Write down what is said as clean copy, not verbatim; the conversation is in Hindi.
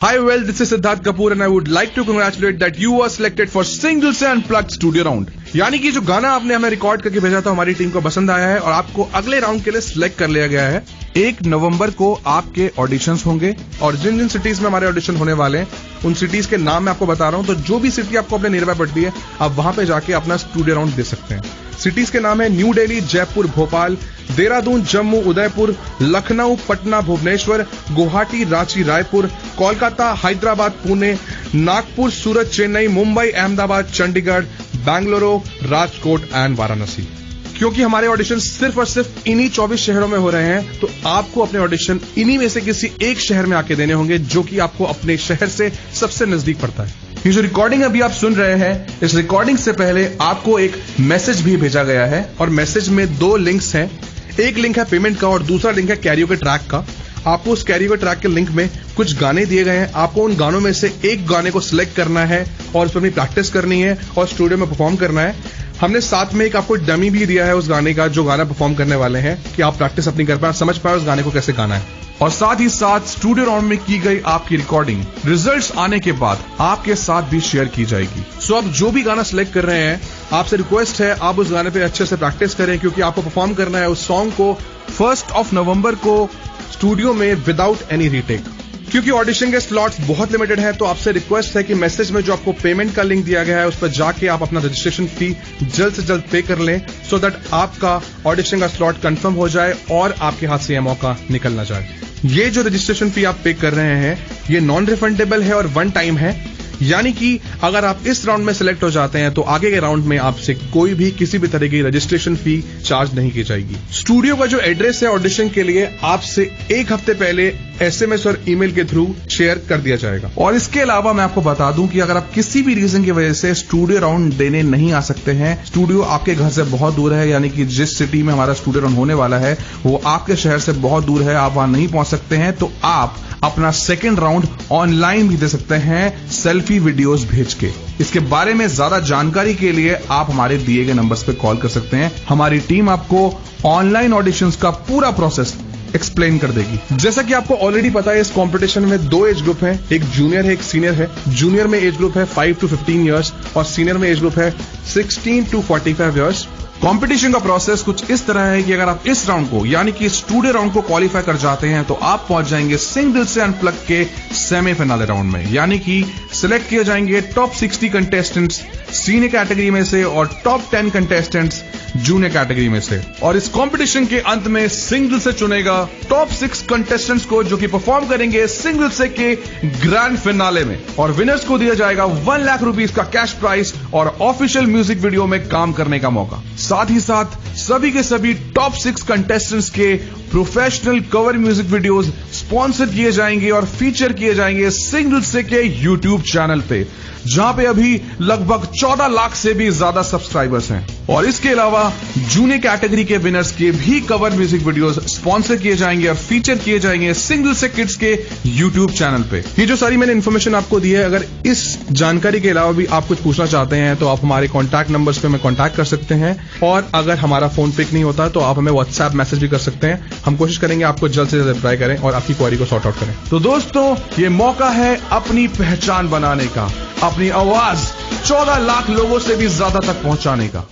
Hi, well, this is Siddharth Kapoor and I would like to congratulate that you were selected for Single से Unplugged Studio Round। यानी कि जो गाना आपने हमें रिकॉर्ड करके भेजा था हमारी टीम को पसंद आया है और आपको अगले राउंड के लिए सिलेक्ट कर लिया गया है। 1 नवंबर को आपके ऑडिशंस होंगे और जिन जिन सिटीज में हमारे ऑडिशन होने वाले हैं उन सिटीज के नाम मैं आपको बता रहा हूं, तो जो भी सिटी आपको अपने नियर बाय पड़ती है आप वहां पे जाके अपना स्टूडियो राउंड दे सकते हैं। सिटीज के नाम है न्यू दिल्ली, जयपुर, भोपाल, देहरादून, जम्मू, उदयपुर, लखनऊ, पटना, भुवनेश्वर, गुवाहाटी, रांची, रायपुर, कोलकाता, हैदराबाद, पुणे, नागपुर, सूरत, चेन्नई, मुंबई, अहमदाबाद, चंडीगढ़, बेंगलुरु, राजकोट एंड वाराणसी। क्योंकि हमारे ऑडिशन सिर्फ और सिर्फ इन्हीं 24 शहरों में हो रहे हैं तो आपको अपने ऑडिशन इन्हीं में से किसी एक शहर में आके देने होंगे जो कि आपको अपने शहर से सबसे नजदीक पड़ता है। ये जो रिकॉर्डिंग अभी आप सुन रहे हैं, इस रिकॉर्डिंग से पहले आपको एक मैसेज भी भेजा गया है और मैसेज में 2 लिंक्स हैं। एक लिंक है पेमेंट का और दूसरा लिंक है कैरियोके ट्रैक का। आपको उस कैरियोके ट्रैक के लिंक में कुछ गाने दिए गए हैं। आपको उन गानों में से एक गाने को सिलेक्ट करना है और उस पर अपनी प्रैक्टिस करनी है और स्टूडियो में परफॉर्म करना है। हमने साथ में एक आपको डमी भी दिया है उस गाने का जो गाना परफॉर्म करने वाले हैं कि आप प्रैक्टिस अपनी कर पाए, समझ पाए उस गाने को कैसे गाना है। और साथ ही साथ स्टूडियो राउंड में की गई आपकी रिकॉर्डिंग रिजल्ट्स आने के बाद आपके साथ भी शेयर की जाएगी। सो आप जो भी गाना सिलेक्ट कर रहे हैं आपसे रिक्वेस्ट है आप उस गाने पे अच्छे से प्रैक्टिस करें क्योंकि आपको परफॉर्म करना है उस सॉन्ग को 1 नवंबर को स्टूडियो में विदाउट एनी रीटेक। क्योंकि ऑडिशन के स्लॉट्स बहुत लिमिटेड हैं तो आपसे रिक्वेस्ट है कि मैसेज में जो आपको पेमेंट का लिंक दिया गया है उस पर जाके आप अपना रजिस्ट्रेशन फी जल्द से जल्द पे कर लें सो दैट आपका ऑडिशन का स्लॉट कंफर्म हो जाए और आपके हाथ से यह मौका निकल ना जाए। ये जो रजिस्ट्रेशन फी आप पे कर रहे हैं ये नॉन रिफंडेबल है और 1 टाइम है, यानी कि अगर आप इस राउंड में सिलेक्ट हो जाते हैं तो आगे के राउंड में आपसे कोई भी किसी भी तरह की रजिस्ट्रेशन फी चार्ज नहीं की जाएगी। स्टूडियो का जो एड्रेस है ऑडिशन के लिए आपसे 1 हफ्ते पहले SMS और ईमेल के थ्रू शेयर कर दिया जाएगा। और इसके अलावा मैं आपको बता दूं कि अगर आप किसी भी रीजन की वजह से स्टूडियो राउंड देने नहीं आ सकते हैं, स्टूडियो आपके घर से बहुत दूर है, यानी कि जिस सिटी में हमारा स्टूडियो राउंड होने वाला है वो आपके शहर से बहुत दूर है, आप वहां नहीं पहुंच सकते हैं, तो आप अपना सेकेंड राउंड ऑनलाइन भी दे सकते हैं सेल्फी वीडियोस भेज के। इसके बारे में ज्यादा जानकारी के लिए आप हमारे दिए गए नंबर्स पे कॉल कर सकते हैं। हमारी टीम आपको ऑनलाइन ऑडिशंस का पूरा प्रोसेस एक्सप्लेन कर देगी। जैसा कि आपको ऑलरेडी पता है इस कंपटीशन में 2 एज ग्रुप हैं, एक जूनियर है एक सीनियर है। जूनियर में एज ग्रुप है 5 to 15 ईयर्स और सीनियर में एज ग्रुप है 16 to 45 ईयर्स। कंपटीशन का प्रोसेस कुछ इस तरह है कि अगर आप इस राउंड को यानी कि स्टूडियो राउंड को क्वालिफाई कर जाते हैं तो आप पहुंच जाएंगे सिंगल से अनप्लग के सेमीफाइनल राउंड में, यानी कि सिलेक्ट किए जाएंगे टॉप 60 कंटेस्टेंट्स सीनियर कैटेगरी में से और टॉप 10 कंटेस्टेंट्स जूनियर कैटेगरी में से। और इस कंपटीशन के अंत में सिंगल से चुनेगा टॉप 6 कंटेस्टेंट्स को जो कि परफॉर्म करेंगे सिंगल से के ग्रैंड फिनाले में। और विनर्स को दिया जाएगा 1 लाख रुपीस का कैश प्राइज और ऑफिशियल म्यूजिक वीडियो में काम करने का मौका। साथ ही साथ सभी के सभी टॉप 6 कंटेस्टेंट्स के professional cover music videos sponsor किए जाएंगे और फीचर किए जाएंगे सिंगल से के यूट्यूब चैनल पे, जहां पे अभी लगभग 14 लाख से भी ज्यादा सब्सक्राइबर्स हैं। और इसके अलावा जूनियर कैटेगरी के विनर्स के भी कवर म्यूजिक वीडियोस स्पॉन्सर किए जाएंगे और फीचर किए जाएंगे सिंगल से किड्स के यूट्यूब चैनल पे। ये जो सारी मैंने इन्फॉर्मेशन आपको दी है, अगर इस जानकारी के अलावा भी आप कुछ पूछना चाहते हैं तो आप हमारे कॉन्टैक्ट नंबर्स पे हमें कॉन्टैक्ट कर सकते हैं और अगर हमारा फोन पिक नहीं होता तो आप हमें व्हाट्सएप मैसेज भी कर सकते हैं। हम कोशिश करेंगे आपको जल्द से जल्द रिप्लाई करें और आपकी क्वेरी को सॉर्ट आउट करें। तो दोस्तों ये मौका है अपनी पहचान बनाने का, अपनी आवाज 14 लाख लोगों से भी ज्यादा तक पहुंचाने का।